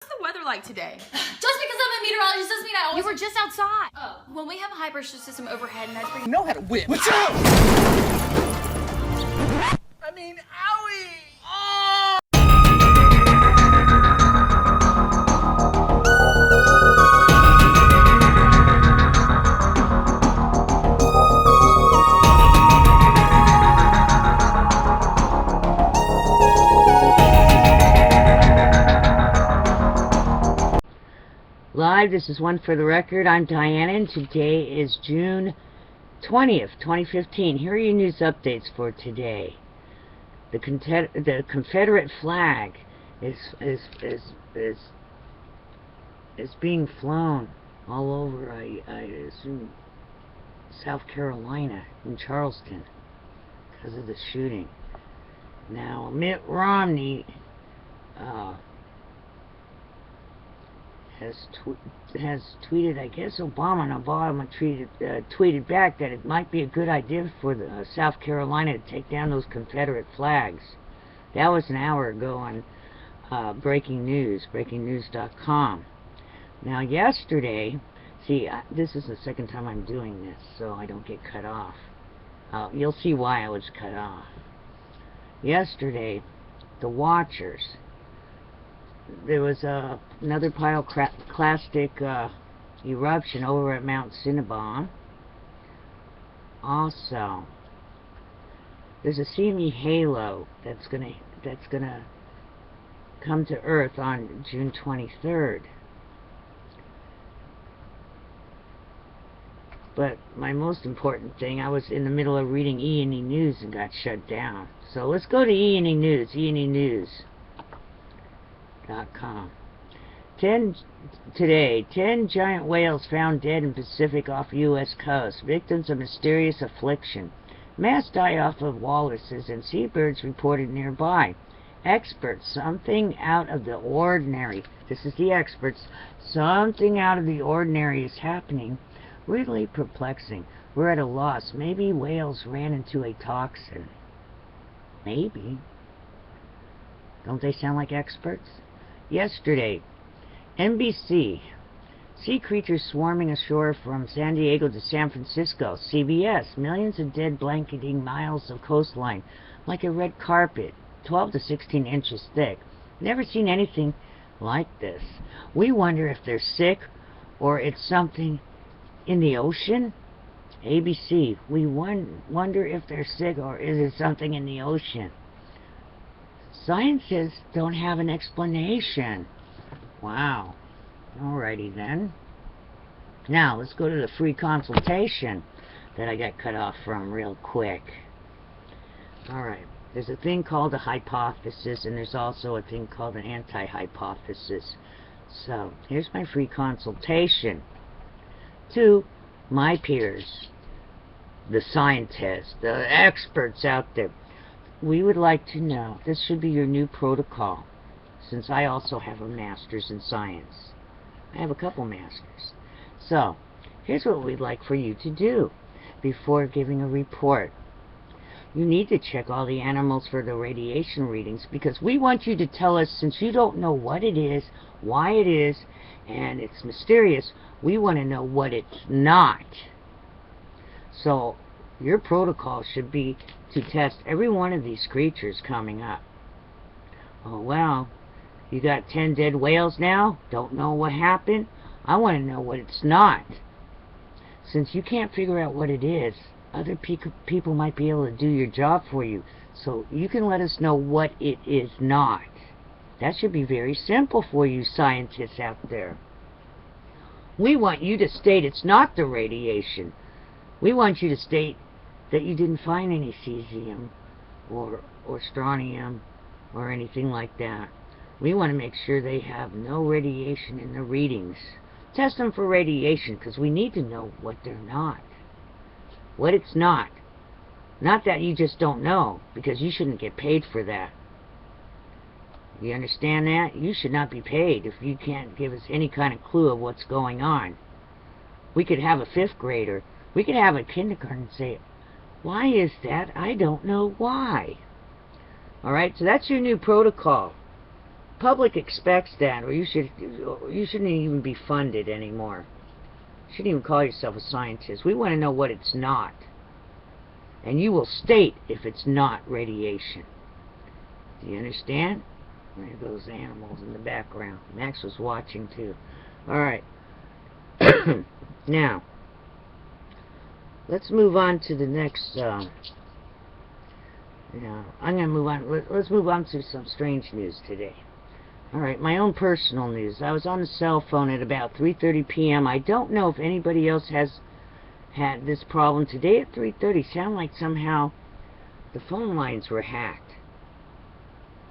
What's the weather like today? Just because I'm a meteorologist doesn't mean I always... You were just outside. Oh. When we have a high pressure system overhead and that's pretty... You know how to whip. What's up? I mean, owie! Oh! Live, this is One for the Record. I'm Diana, and today is June 20th, 2015. Here are your news updates for today. The Confederate flag is being flown all over, I assume, South Carolina, in Charleston, because of the shooting. Now, Mitt Romney has tweeted, I guess Obama tweeted back that it might be a good idea for the South Carolina to take down those Confederate flags. That was an hour ago on Breaking News, breakingnews.com. Now yesterday, see, this is the second time I'm doing this, so I don't get cut off. You'll see why I was cut off. Yesterday, the Watchers, there was another pyroclastic eruption over at Mount Cinnabon. Also, there's a CME halo that's gonna come to Earth on June 23rd. But my most important thing, I was in the middle of reading E&E News and got shut down. So let's go to E&E News. E&E News. Today, 10 giant whales found dead in Pacific off U.S. coast, victims of mysterious affliction. Mass die-off of walruses and seabirds reported nearby. Experts, something out of the ordinary. This is the experts. Something out of the ordinary is happening. Really perplexing. We're at a loss. Maybe whales ran into a toxin. Maybe. Don't they sound like experts? Yesterday, NBC, sea creatures swarming ashore from San Diego to San Francisco. CBS, millions of dead blanketing miles of coastline like a red carpet, 12 to 16 inches thick. Never seen anything like this. We wonder if they're sick or it's something in the ocean. ABC, we wonder if they're sick or is it something in the ocean. Scientists don't have an explanation. Wow. Alrighty then. Now, let's go to the free consultation that I got cut off from real quick. Alright. There's a thing called a hypothesis, and there's also a thing called an anti-hypothesis. So, here's my free consultation. To my peers, the scientists, the experts out there. We would like to know, this should be your new protocol, since I also have a master's in science. I have a couple masters. So, here's what we'd like for you to do before giving a report. You need to check all the animals for the radiation readings, because we want you to tell us, since you don't know what it is, why it is, and it's mysterious, we want to know what it's not. So, your protocol should be to test every one of these creatures coming up. Oh, well, you got 10 dead whales now? Don't know what happened? I want to know what it's not. Since you can't figure out what it is, other people might be able to do your job for you. So you can let us know what it is not. That should be very simple for you scientists out there. We want you to state it's not the radiation. We want you to state that you didn't find any cesium or strontium or anything like that. We want to make sure they have no radiation in the readings. Test them for radiation, because we need to know what they're not. What it's not. Not that you just don't know, because you shouldn't get paid for that. You understand that? You should not be paid if you can't give us any kind of clue of what's going on. We could have a 5th grader. We could have a kindergarten say, why is that? I don't know why. Alright, so that's your new protocol. public expects that, or you shouldn't even be funded anymore. You shouldn't even call yourself a scientist. We want to know what it's not. And you will state if it's not radiation. Do you understand? There are those animals in the background. Max was watching too. Alright. Now, let's move on to the next, I'm going to move on. Let's move on to some strange news today. Alright, my own personal news. I was on the cell phone at about 3:30 p.m. I don't know if anybody else has had this problem. Today at 3:30, sounded like somehow the phone lines were hacked.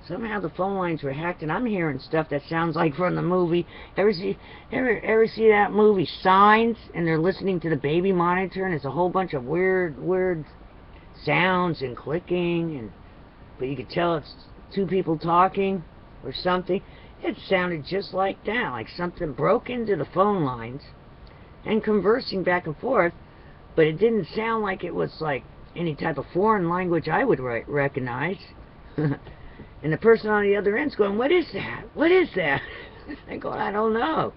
Somehow the phone lines were hacked, and I'm hearing stuff that sounds like from the movie. Ever see that movie Signs? And they're listening to the baby monitor, and it's a whole bunch of weird sounds and clicking, but you could tell it's two people talking or something. It sounded just like that, like something broke into the phone lines and conversing back and forth, but it didn't sound like it was like any type of foreign language I would recognize. And the person on the other end's going, "What is that? What is that?" I go, "I don't know."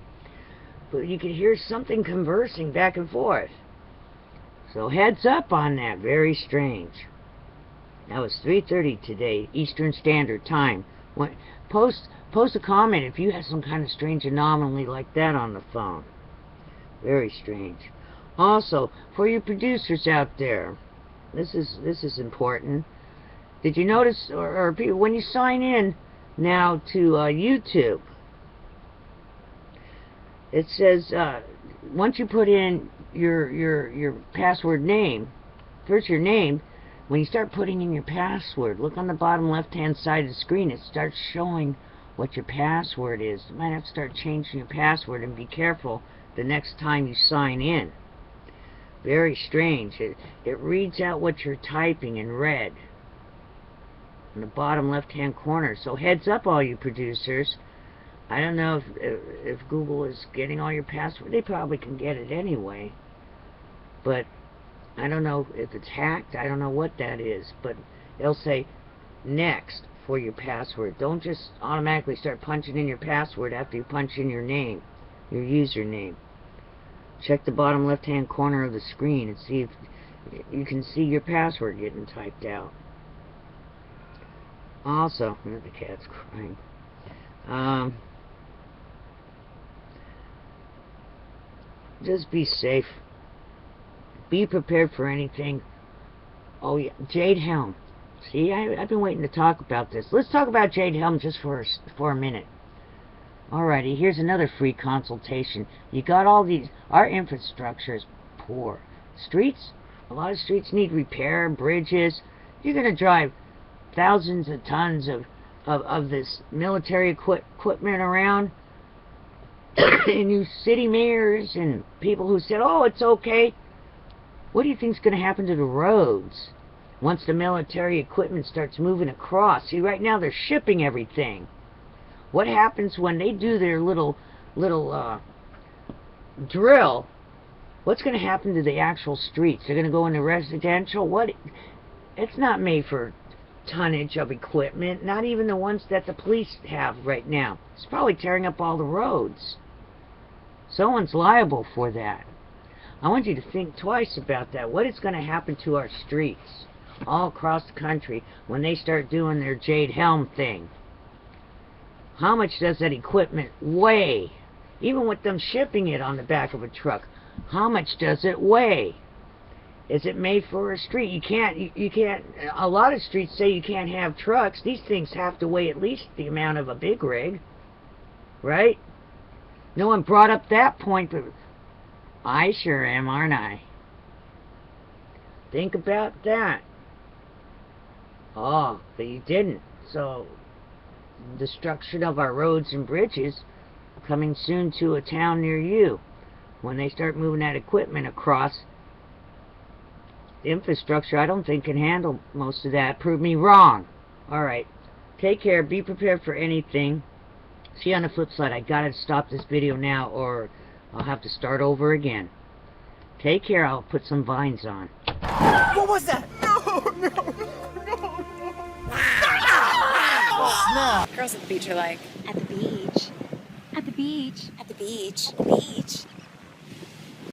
But you could hear something conversing back and forth. So heads up on that. Very strange. That was 3:30 today, Eastern Standard Time. Post a comment if you have some kind of strange anomaly like that on the phone. Very strange. Also, for you producers out there, this is important. Did you notice, or people, when you sign in now to YouTube, it says once you put in your password name, first your name, when you start putting in your password, look on the bottom left-hand side of the screen. It starts showing what your password is. You might have to start changing your password, and be careful the next time you sign in. Very strange. It reads out what you're typing in red in the bottom left-hand corner. So heads up, all you producers. I don't know if Google is getting all your password. They probably can get it anyway. But I don't know if it's hacked. I don't know what that is. But they'll say next for your password. Don't just automatically start punching in your password after you punch in your name, your username. Check the bottom left-hand corner of the screen and see if you can see your password getting typed out. Also, the cat's crying. Just be safe. Be prepared for anything. Oh yeah, Jade Helm. See, I've been waiting to talk about this. Let's talk about Jade Helm just for a minute. Alrighty, here's another free consultation. You got all these. Our infrastructure is poor. Streets, a lot of streets need repair. Bridges. You're gonna drive thousands of tons of this military equipment around, and you city mayors and people who said, "Oh, it's okay." What do you think's going to happen to the roads once the military equipment starts moving across? See, right now they're shipping everything. What happens when they do their little drill? What's going to happen to the actual streets? They're going to go into residential? What? It's not made for tonnage of equipment, not even the ones that the police have right now. It's probably tearing up all the roads. Someone's liable for that. I want you to think twice about that. What is going to happen to our streets all across the country when they start doing their Jade Helm thing? How much does that equipment weigh? Even with them shipping it on the back of a truck, how much does it weigh? Is it made for a street? You can't, a lot of streets say you can't have trucks. These things have to weigh at least the amount of a big rig, right? No one brought up that point, but I sure am, aren't I? Think about that. Oh, but you didn't. So, destruction of our roads and bridges coming soon to a town near you. When they start moving that equipment across, the infrastructure, I don't think, can handle most of that. Prove me wrong. Alright. Take care. Be prepared for anything. See you on the flip side. I gotta stop this video now, or I'll have to start over again. Take care. I'll put some vines on. What was that? No. Girls at the beach are like, At the beach. At the beach. At the beach. At the beach.